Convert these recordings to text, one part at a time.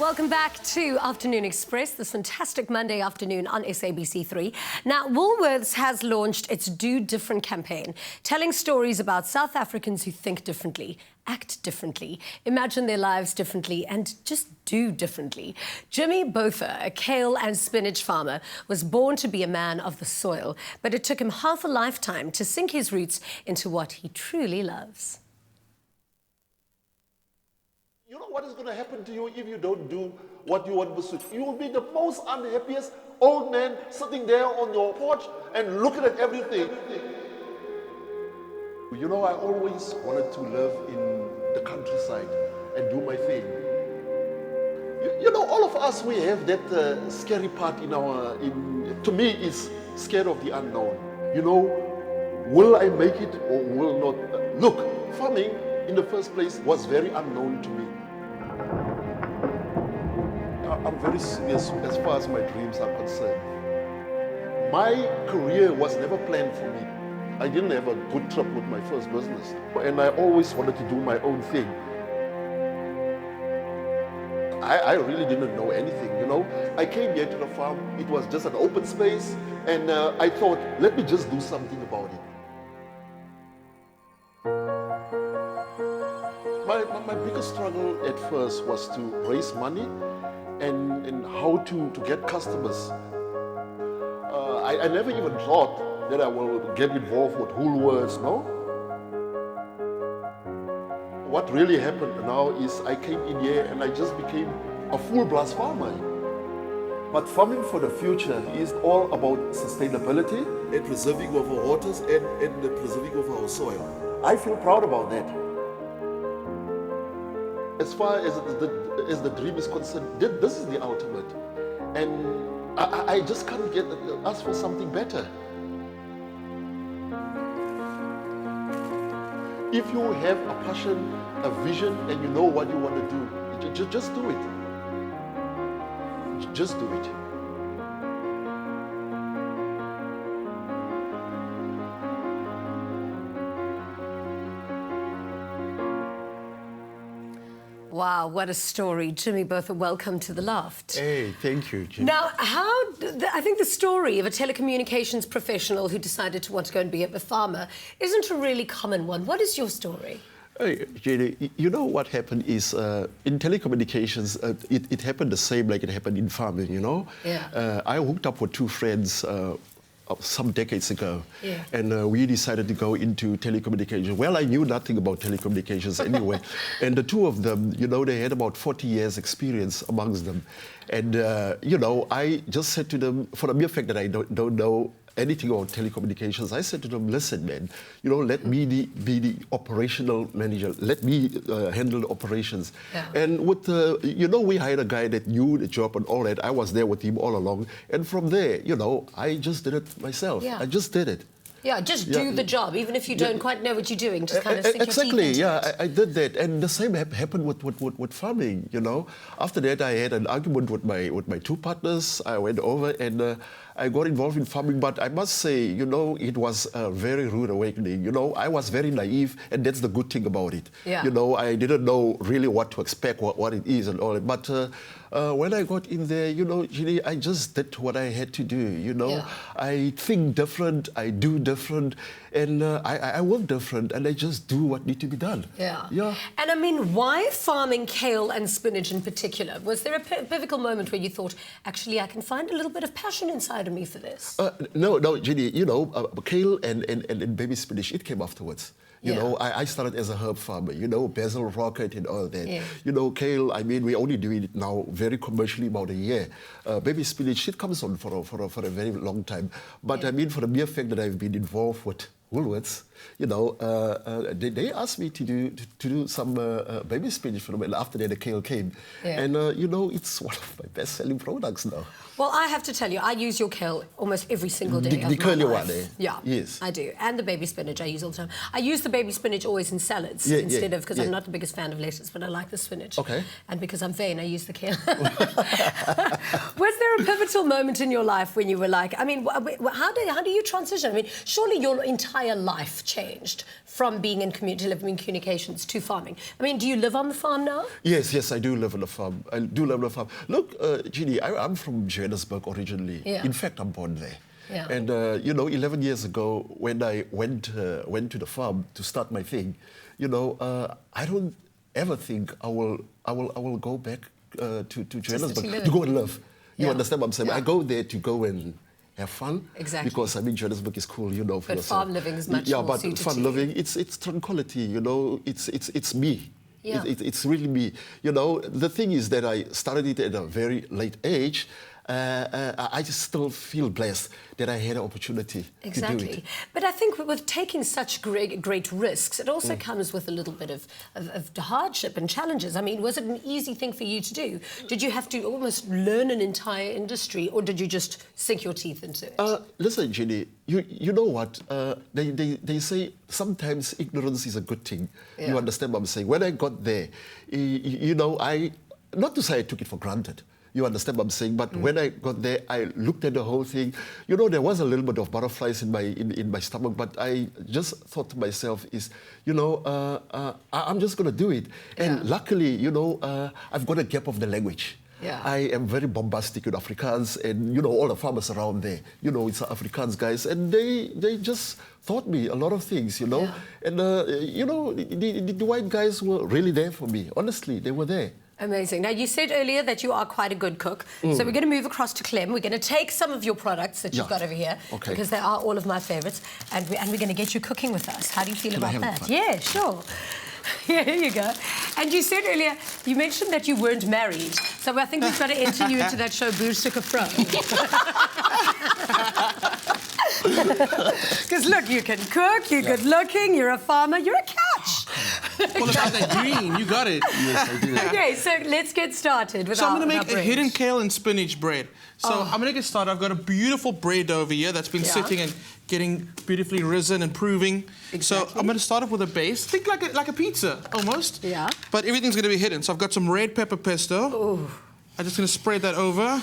Welcome back to Afternoon Express, this fantastic Monday afternoon on SABC3. Now, Woolworths has launched its Do Different campaign, telling stories about South Africans who think differently, act differently, imagine their lives differently, and just do differently. Jimmy Botha, a kale and spinach farmer, was born to be a man of the soil, but it took him half a lifetime to sink his roots into what he truly loves. You know what is going to happen to you if you don't do what you want to pursue? You will be the most unhappiest old man sitting there on your porch and looking at everything. You know, I always wanted to live in the countryside and do my thing. You know, all of us, we have that scary part to me, is scared of the unknown. You know, will I make it or will not? Look, farming in the first place was very unknown to me. I'm very serious as far as my dreams are concerned. My career was never planned for me. I didn't have a good trip with my first business, and I always wanted to do my own thing. I really didn't know anything, you know. I came here to the farm, it was just an open space, and I thought, let me just do something about it. My biggest struggle at first was to raise money and how to get customers. I never even thought that I will get involved with Woolworths, no? What really happened now is I came in here and I just became a full-blast farmer. But farming for the future is all about sustainability and preserving of our waters and the preserving of our soil. I feel proud about that. As far as the dream is concerned, this is the ultimate. And I just can't ask for something better. If you have a passion, a vision, and you know what you want to do, just do it. Just do it. Wow, what a story. Jimmy Botha, welcome to The Loft. Hey, thank you, Jimmy. Now, I think the story of a telecommunications professional who decided to want to go and be a farmer isn't a really common one. What is your story? Hey, Jenny, you know what happened is in telecommunications, it happened the same like it happened in farming, you know? Yeah. I hooked up with two friends some decades ago, yeah. And we decided to go into telecommunications. Well, I knew nothing about telecommunications anyway, and the two of them, you know, they had about 40 years experience amongst them, and you know, I just said to them, for the mere fact that I don't know anything about telecommunications, I said to them, listen, man, you know, let me be the operational manager. Let me handle the operations. Yeah. And with, you know, we hired a guy that knew the job and all that. I was there with him all along. And from there, you know, I just did it myself. Yeah. I just did it. Yeah, just do the job, even if you don't quite know what you're doing. Just kind of sink exactly, your teeth into it. I did that, and the same happened with farming. You know, after that I had an argument with my two partners. I went over and I got involved in farming, but I must say, you know, it was a very rude awakening. You know, I was very naive, and that's the good thing about it. Yeah. You know, I didn't know really what to expect, what it is, and all that. But when I got in there, you know, Ginny, I just did what I had to do. You know, Yeah. I think different, I do different, and I work different, and I just do what needs to be done. Yeah. Yeah. And I mean, why farming kale and spinach in particular? Was there a pivotal moment where you thought, actually, I can find a little bit of passion inside of me for this? No, Ginny, you know, kale and baby spinach, it came afterwards. You Yeah. know, I started as a herb farmer, you know, basil, rocket and all that. Yeah. You know, kale, I mean, we're only doing it now very commercially about a year. Baby spinach, it comes on for a very long time. But Yeah. I mean, for the mere fact that I've been involved with Woolworths, you know, they asked me to do some baby spinach for them, and after that the kale came. Yeah. And, you know, it's one of my best-selling products now. Well, I have to tell you, I use your kale almost every single day of The my curly life. one, eh? Yeah, Yes. I do. And the baby spinach I use all the time. I use the baby spinach always in salads Yeah, instead of, because yeah. I'm not the biggest fan of lettuce, but I like the spinach. Okay. And because I'm vain, I use the kale. Was there a pivotal moment in your life when you were like, I mean, how do you transition? I mean, surely your entire life life changed from being in telecommunications to farming? I mean, do you live on the farm now? Yes, I do live on a farm. I do live on a farm. Look, Jeannie, I'm from Johannesburg originally. Yeah. In fact, I'm born there. Yeah. And, 11 years ago, when I went to the farm to start my thing, I don't ever think I will go back to Johannesburg to go and live. You understand what I'm saying? Yeah. I go there to go and have fun. Exactly. Because, Johannesburg is cool, for But yourself. farm living is much more but suited farm to you. living, it's tranquility, it's me. Yeah. It's really me. The thing is that I started it at a very late age. I just still feel blessed that I had an opportunity to do it. But I think with taking such great risks, it also comes with a little bit of hardship and challenges. I mean, was it an easy thing for you to do? Did you have to almost learn an entire industry, or did you just sink your teeth into it? Listen, Ginny, you know what? They say sometimes ignorance is a good thing. Yeah. You understand what I'm saying? When I got there, not to say I took it for granted. You understand what I'm saying? But when I got there, I looked at the whole thing. There was a little bit of butterflies in my stomach, but I just thought to myself, I'm just going to do it. And luckily, I've got a gap of the language. Yeah. I am very bombastic with Afrikaans, and all the farmers around there, it's Afrikaans guys, and they just taught me a lot of things, Yeah. And the white guys were really there for me. Honestly, they were there. Amazing. Now, you said earlier that you are quite a good cook. So we're going to move across to Clem. We're going to take some of your products that you've got over here, because they are all of my favourites, and we're going to get you cooking with us. How do you feel about that? Yeah, sure. Yeah, here you go. And you said earlier, you mentioned that you weren't married. So I think we've got to enter you into that show, Boerstukke Vrou. Because look, you can cook, you're good looking, you're a farmer, you're a catch. All about that green, you got it. Yes, I do. Okay, so let's get started with So our I'm going to make a bread. hidden kale and spinach bread. So I'm going to get started. I've got a beautiful bread over here that's been sitting and getting beautifully risen and proving. So I'm going to start off with a base. Think like a pizza, almost. Yeah. But everything's going to be hidden. So I've got some red pepper pesto. Ooh. I'm just going to spread that over.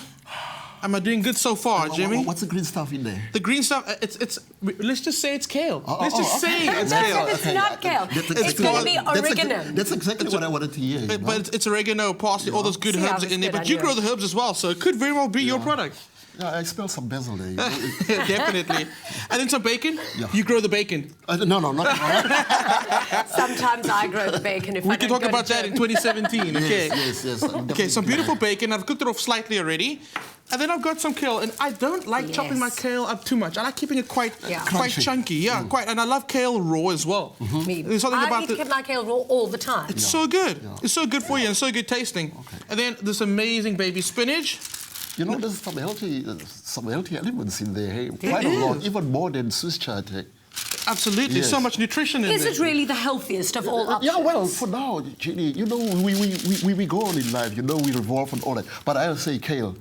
Am I doing good so far, Jimmy? What's the green stuff in there? The green stuff, let's just say it's kale. Let's just say it's No, kale. it's not kale. It's going to be oregano. That's exactly what I wanted to hear. But it's oregano, parsley, all those good See, I herbs was in there. good But on you you. grow the herbs as well, so it could very well be your product. Yeah, I smell some basil there. Definitely. And then some bacon. Yeah. You grow the bacon. No, not Sometimes I grow the bacon if I We can don't talk go about to that in gym. 2017. Okay. Yes. Okay, some beautiful bacon. I've cooked it off slightly already. And then I've got some kale, and I don't like chopping my kale up too much. I like keeping it quite Crunchy. chunky. Yeah, quite. And I love kale raw as well. Me. There's something I about eat my kale raw all the time. It's so good. It's so good for you and so good tasting. And then this amazing baby spinach. There's some healthy elements in there. Hey? Quite a lot, even more than Swiss chard. Hey? Absolutely, Yes. so much nutrition in Is there. it really the healthiest of all options? Yeah, well, for now, Ginny, we go on in life, we revolve on all that. But I'll say kale.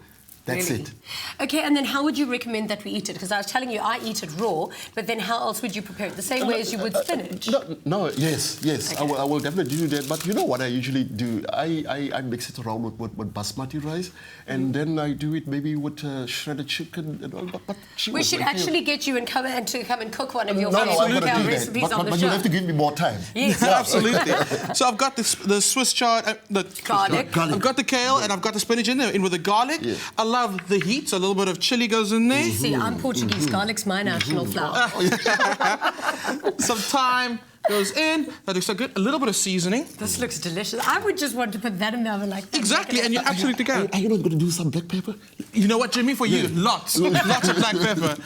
That's Really? it. Okay, and then how would you recommend that we eat it? Because I was telling you I eat it raw, but then how else would you prepare it? The same way as you would spinach? Yes. Okay. I will definitely do that. But you know what I usually do? I mix it around with basmati rice, and then I do it maybe with shredded chicken and all. But We should actually get you to come and cook one of your I'm favourite going to kale do that. recipes on the But show. you have to give me more time. Yes. Absolutely. So I've got the Swiss chard, the Garlic. I've got the kale and I've got the spinach in there, in with the garlic. Yeah. I love the heat, so a little bit of chili goes in there. See, I'm Portuguese. Garlic's my national flower. Some thyme goes in. That looks so good. A little bit of seasoning. This looks delicious. I would just want to put that in the oven like that. Exactly, and you absolutely can. Are you not going to do some black pepper? You know what, Jimmy? For you, lots of black pepper.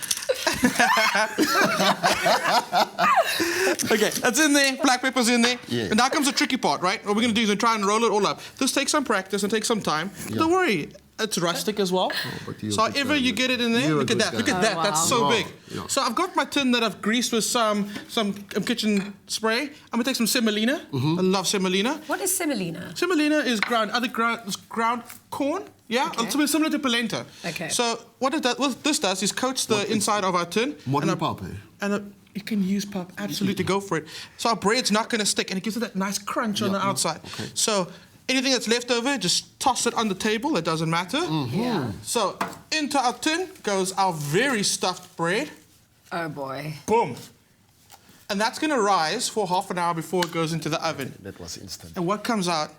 Okay, that's in there. Black pepper's in there. Yeah. And now comes the tricky part, right? What we're going to do is try and roll it all up. This takes some practice and takes some time. But don't worry. It's rustic as well. So however you get it in there, look at that. Look at that. That's so big. Yeah. So I've got my tin that I've greased with some kitchen spray. I'm gonna take some semolina. I love semolina. What is semolina? Semolina is ground corn. Yeah, it's similar to polenta. Okay. So what this does is coats the inside of our tin. Modern pulp, eh? And you can use pulp. Absolutely, go for it. So our bread's not going to stick, and it gives it that nice crunch on the outside. Okay. So anything that's left over, just toss it on the table. It doesn't matter. Yeah. So into our tin goes our very stuffed bread. Oh boy. Boom. And that's going to rise for half an hour before it goes into the oven. That was instant. And what comes out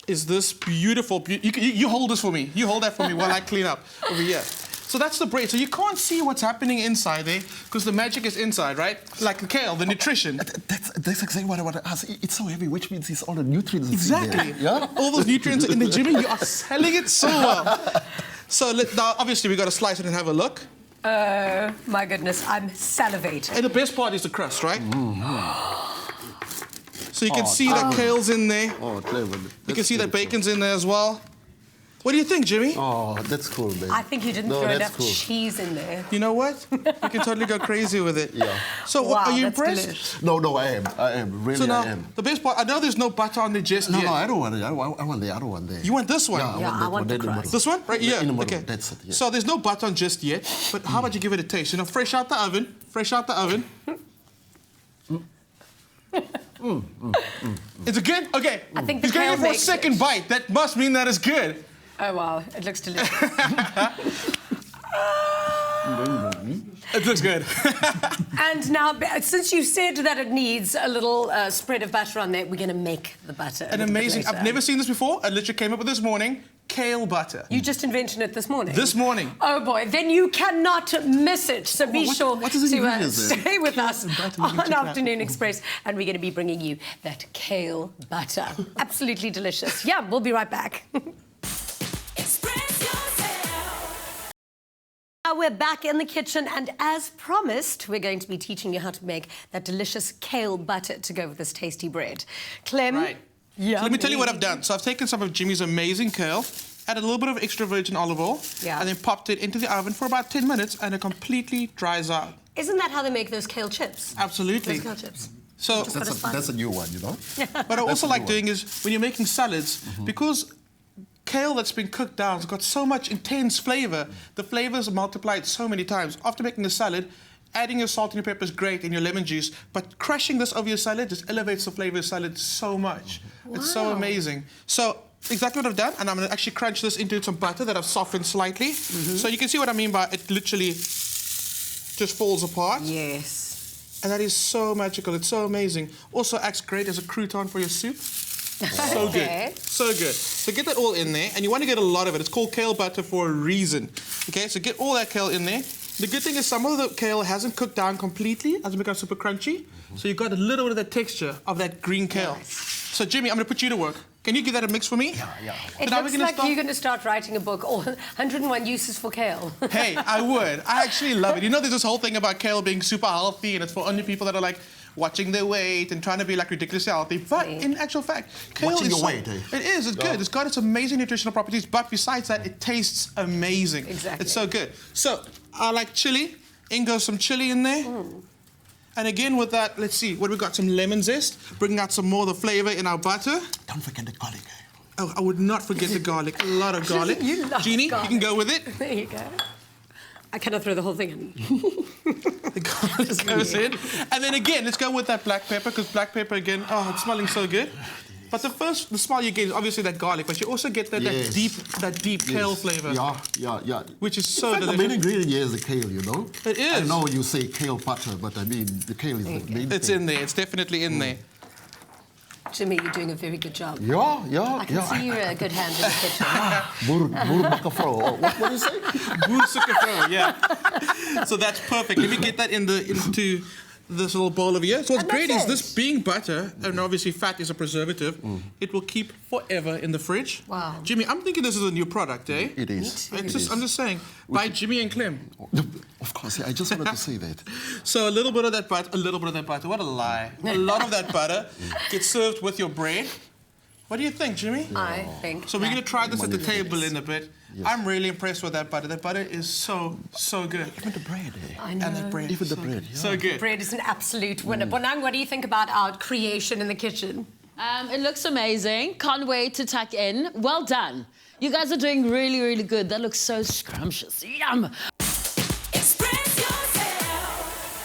is this beautiful... You hold this for me. You hold that for me while I clean up over here. So that's the bread. So you can't see what's happening inside there because the magic is inside, right? Like the kale, the nutrition. That's exactly what I want to ask. It's so heavy, which means it's all the nutrients. Exactly. In there. Yeah? All those nutrients are in the Jimmy. You are selling it so well. So now, obviously, we've got to slice it and have a look. Oh, my goodness, I'm salivating. And the best part is the crust, right? So you can see that kale's in there. Oh, clever. You can see that bacon's in there as well. What do you think, Jimmy? Oh, that's cool, man. I think you didn't throw enough cheese in there. You know what? You can totally go crazy with it. Yeah. So Wow, are you that's impressed? delicious. No, I am. Really, So now, I am. the best part, I know there's no butter on there just yet. No, I don't want it. I want the other one there. You want this one? Yeah, I want the in the middle. crust. This one? Right here? In the middle, Okay. that's it, yeah. So there's no butter on just yet, but how about you give it a taste? You know, fresh out the oven. Is it good? Okay. I think the He's going kale in for a makes second it. bite. That must mean that it's good. Oh, wow, it looks delicious. It looks good. And now, since you said that it needs a little spread of butter on there, we're going to make the butter. An amazing, I've never seen this before. I literally came up with this morning. Kale butter. You just invented it this morning? This morning. Oh, boy. Then you cannot miss it. So be sure what is the to ingredients there? stay with us butter, on Afternoon Express. And we're going to be bringing you that kale butter. Absolutely delicious. Yeah, we'll be right back. Now we're back in the kitchen, and as promised, we're going to be teaching you how to make that delicious kale butter to go with this tasty bread. Clem? Right. Yeah. So let me tell you what I've done. So I've taken some of Jimmy's amazing kale, added a little bit of extra virgin olive oil, Yeah. and then popped it into the oven for about 10 minutes, and it completely dries out. Isn't that how they make those kale chips? Absolutely. Those kale chips. So That's a new one, you know? what I also like doing is when you're making salads, because kale that's been cooked down has got so much intense flavor, the flavors are multiplied so many times. After making the salad, adding your salt and your pepper is great and your lemon juice, but crushing this over your salad just elevates the flavor of salad so much. It's so Wow. amazing. So exactly what I've done, and I'm going to actually crunch this into some butter that I've softened slightly. So you can see what I mean by it literally just falls apart. Yes. And that is so magical. It's so amazing. Also acts great as a crouton for your soup. So Okay. good. So good. So get that all in there, and you want to get a lot of it. It's called kale butter for a reason. Okay, so get all that kale in there. The good thing is some of the kale hasn't cooked down completely, hasn't become super crunchy. So you've got a little bit of that texture of that green kale. So Jimmy, I'm going to put you to work. Can you give that a mix for me? Yeah. It now we're looks gonna like start- you're going to start writing a book, or 101 uses for kale. Hey, I would. I actually love it. You know, there's this whole thing about kale being super healthy, and it's for only people that are like watching their weight and trying to be like ridiculously healthy. But in actual fact, kale Watching is your so- weight, eh? It is. It's good. It's got its amazing nutritional properties. But besides that, it tastes amazing. Exactly. It's so good. So I like chili. In goes some chili in there. And again with that, let's see, what we got? Some lemon zest, bringing out some more of the flavor in our butter. Don't forget the garlic. Oh, I would not forget the garlic. A lot of garlic. You love Jeannie, garlic. you can go with it. There you go. I cannot throw the whole thing in. The garlic goes in. And then again, let's go with that black pepper, because black pepper again, oh, it's smelling so good. But the smell you get is obviously that garlic, but you also get that, Yes. that deep kale flavor. Yeah. Which is so In fact, the main delicious. ingredient here is the kale, you know? It is. I know you say kale butter, but I mean, the kale is the main It's thing. in there. It's definitely in there. Jimmy, you're doing a very good job. Yeah. I can see you're a good hand in the kitchen. Boer bakkervrou. What do you say? Boer sukkervrou, yeah. So that's perfect. Let me get that into this little bowl over here. So what's And great that's is this it. being butter, and obviously fat is a preservative, it will keep forever in the fridge. Wow. Jimmy, I'm thinking this is a new product, eh? It is. I'm just saying, by Jimmy and Clem. Of course, I just wanted to say that. So a little bit of that butter, what a lie. A lot of that butter gets served with your bread. What do you think, Jimmy? I think. So we're going to try this at the Money table in a bit. Yes. I'm really impressed with that butter. That butter is so good. Even the bread, eh? I know. And the bread. Even the bread, yeah. So good. Bread is an absolute winner. Bonang, what do you think about our creation in the kitchen? It looks amazing. Can't wait to tuck in. Well done. You guys are doing really, really good. That looks so scrumptious. Yum.